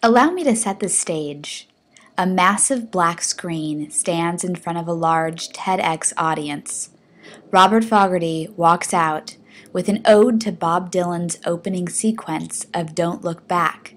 Allow me to set the stage. A massive black screen stands in front of a large TEDx audience. Robert Fogarty walks out with an ode to Bob Dylan's opening sequence of Don't Look Back.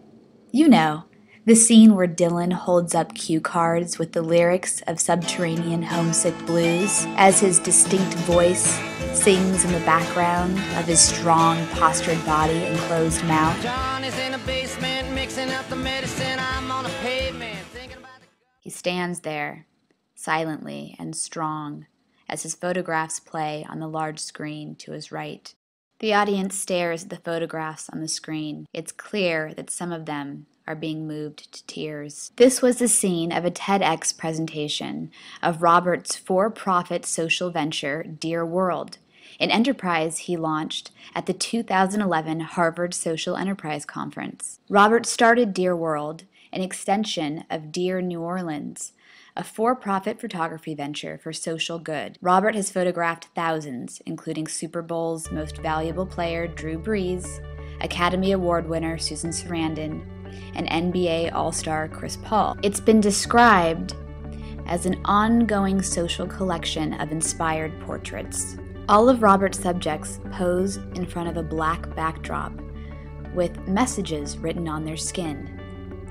You know, the scene where Dylan holds up cue cards with the lyrics of Subterranean Homesick Blues as his distinct voice sings in the background of his strong, postured body and closed mouth. John is in a basement mixing up the medicine. I'm on a pavement thinking about the... He stands there, silently and strong, as his photographs play on the large screen to his right. The audience stares at the photographs on the screen. It's clear that some of them are being moved to tears. This was the scene of a TEDx presentation of Robert's for-profit social venture, Dear World, an enterprise he launched at the 2011 Harvard Social Enterprise Conference. Robert started Dear World, an extension of Dear New Orleans, a for-profit photography venture for social good. Robert has photographed thousands, including Super Bowl's most valuable player, Drew Brees, Academy Award winner Susan Sarandon, and NBA All-Star Chris Paul. It's been described as an ongoing social collection of inspired portraits. All of Robert's subjects pose in front of a black backdrop with messages written on their skin.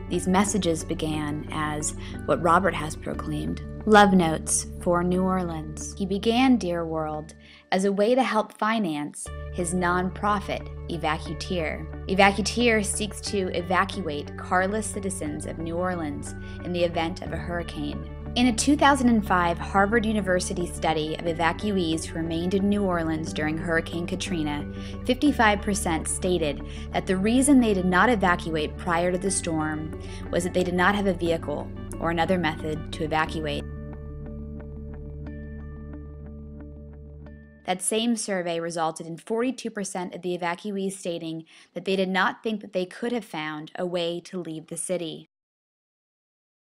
These messages began as what Robert has proclaimed, love notes for New Orleans. He began Dear World as a way to help finance his nonprofit, Evacuteer. Evacuteer seeks to evacuate carless citizens of New Orleans in the event of a hurricane. In a 2005 Harvard University study of evacuees who remained in New Orleans during Hurricane Katrina, 55% stated that the reason they did not evacuate prior to the storm was that they did not have a vehicle or another method to evacuate. That same survey resulted in 42% of the evacuees stating that they did not think that they could have found a way to leave the city.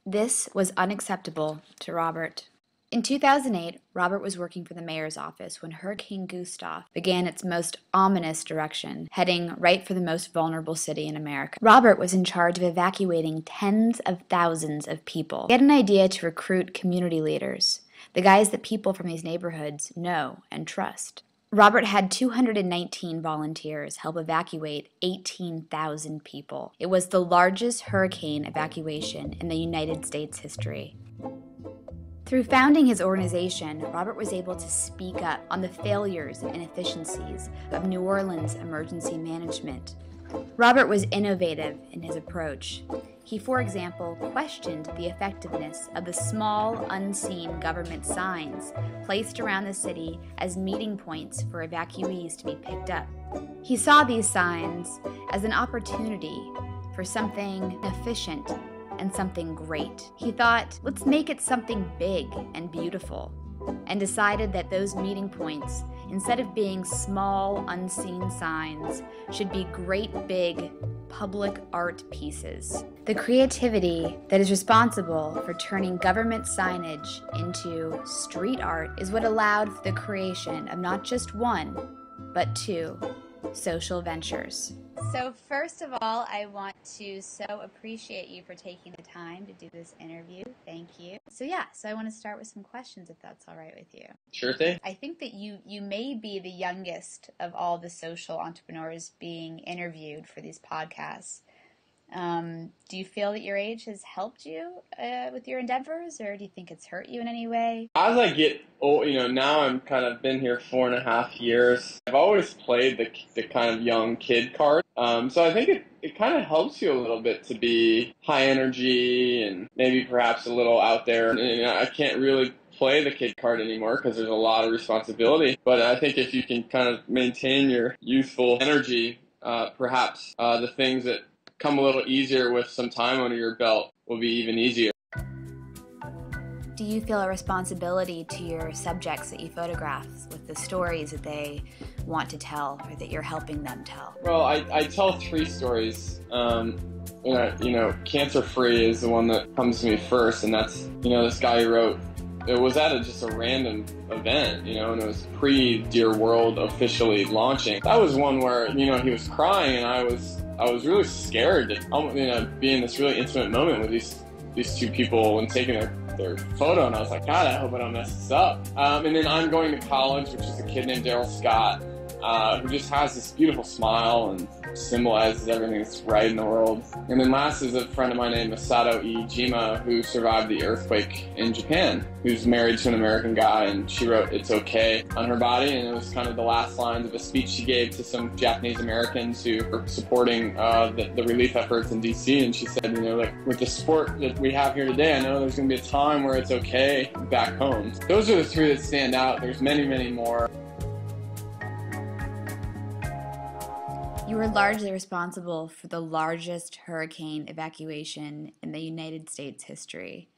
This was unacceptable to Robert. In 2008, Robert was working for the mayor's office when Hurricane Gustav began its most ominous direction, heading right for the most vulnerable city in America. Robert was in charge of evacuating tens of thousands of people. He had an idea to recruit community leaders, the guys that people from these neighborhoods know and trust. Robert had 219 volunteers help evacuate 18,000 people. It was the largest hurricane evacuation in the United States history. Through founding his organization, Robert was able to speak up on the failures and inefficiencies of New Orleans emergency management. Robert was innovative in his approach. He, for example, questioned the effectiveness of the small, unseen government signs placed around the city as meeting points for evacuees to be picked up. He saw these signs as an opportunity for something efficient and something great. He thought, let's make it something big and beautiful, and decided that those meeting points, instead of being small, unseen signs, should be great big public art pieces. The creativity that is responsible for turning government signage into street art is what allowed for the creation of not just one, but two social ventures. So first of all, I want to so appreciate you for taking the time to do this interview. Thank you. So I want to start with some questions, if that's all right with you. Sure thing. I think that you may be the youngest of all the social entrepreneurs being interviewed for these podcasts. Do you feel that your age has helped you with your endeavors, or do you think it's hurt you in any way? As I get old, now I'm kind of been here 4.5 years. I've always played the kind of young kid card. So I think it kind of helps you a little bit to be high energy and maybe perhaps a little out there. And I can't really play the kid card anymore because there's a lot of responsibility. But I think if you can kind of maintain your youthful energy, perhaps the things that come a little easier with some time under your belt will be even easier. Do you feel a responsibility to your subjects that you photograph with the stories that they want to tell or that you're helping them tell? Well, I tell 3 stories. Cancer Free is the one that comes to me first, and that's, this guy who wrote, it was at just a random event, and it was pre-Dear World officially launching. That was one where, he was crying, and I was I was really scared to be in this really intimate moment with these two people and taking their photo, and I was like, God, I hope I don't mess this up. And then I'm going to college, which is a kid named Daryl Scott, who just has this beautiful smile and symbolizes everything that's right in the world. And then last is a friend of mine named Masato Iijima, who survived the earthquake in Japan, who's married to an American guy, and she wrote "It's Okay" on her body, and it was kind of the last lines of a speech she gave to some Japanese Americans who were supporting the relief efforts in DC. And she said, like, with the support that we have here today, I know there's going to be a time where it's okay back home. Those are the three that stand out. There's many, many more. You were largely responsible for the largest hurricane evacuation in the United States history.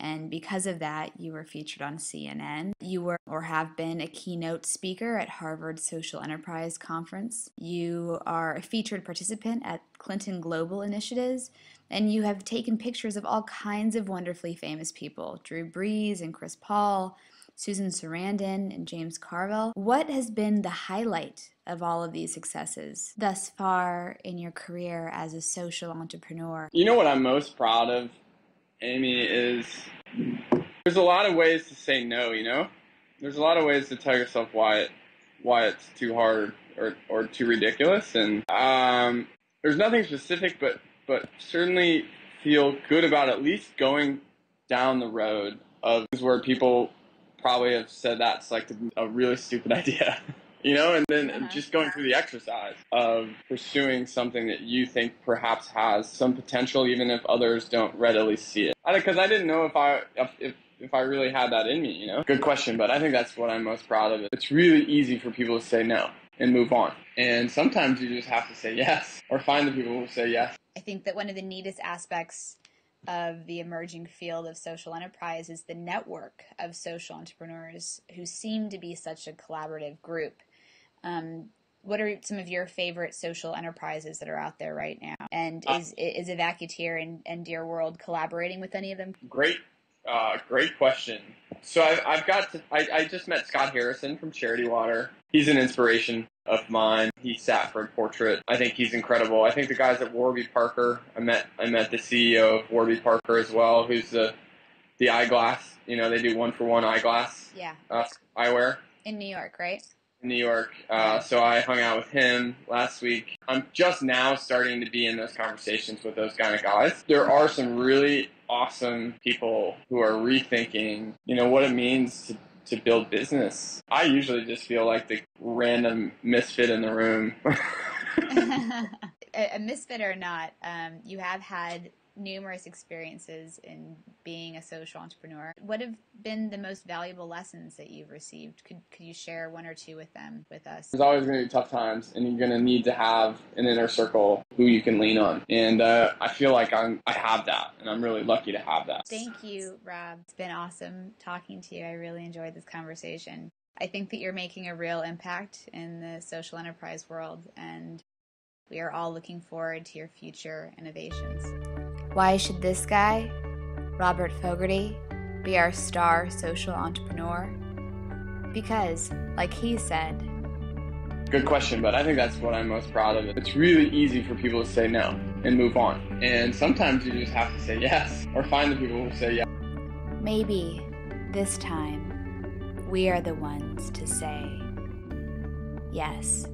And because of that, you were featured on CNN. You were or have been a keynote speaker at Harvard's Social Enterprise Conference. You are a featured participant at Clinton Global Initiatives. And you have taken pictures of all kinds of wonderfully famous people, Drew Brees and Chris Paul, Susan Sarandon and James Carville. What has been the highlight of all of these successes thus far in your career as a social entrepreneur? You know what I'm most proud of, Amy, is there's a lot of ways to say no, There's a lot of ways to tell yourself why it's too hard or too ridiculous. And there's nothing specific, but certainly feel good about at least going down the road of where people probably have said that's like a really stupid idea, and then just going through the exercise of pursuing something that you think perhaps has some potential, even if others don't readily see it. Because I didn't know if I really had that in me, Good question, but I think that's what I'm most proud of. It's really easy for people to say no and move on. And sometimes you just have to say yes, or find the people who say yes. I think that one of the neatest aspects of the emerging field of social enterprise is the network of social entrepreneurs who seem to be such a collaborative group. What are some of your favorite social enterprises that are out there right now? And is Evacueteer and Dear World collaborating with any of them? Great question. So I just met Scott Harrison from Charity Water. He's an inspiration of mine. He sat for a portrait. I think he's incredible. I think the guys at Warby Parker, I met the CEO of Warby Parker as well, who's the eyeglass. They do 1-for-1 eyeglass. Yeah. Eyewear. In New York, right? In New York. So I hung out with him last week. I'm just now starting to be in those conversations with those kind of guys. There are some really awesome people who are rethinking, what it means to build business. I usually just feel like the random misfit in the room. A misfit or not, you have had numerous experiences in being a social entrepreneur. What have been the most valuable lessons that you've received? Could you share one or two with us? There's always going to be tough times, and you're going to need to have an inner circle who you can lean on. And I feel like I have that, and I'm really lucky to have that. Thank you, Rob. It's been awesome talking to you. I really enjoyed this conversation. I think that you're making a real impact in the social enterprise world, and we are all looking forward to your future innovations. Why should this guy, Robert Fogarty, be our star social entrepreneur? Because, like he said... Good question, but I think that's what I'm most proud of. It's really easy for people to say no and move on. And sometimes you just have to say yes, or find the people who say yes. Maybe this time we are the ones to say yes.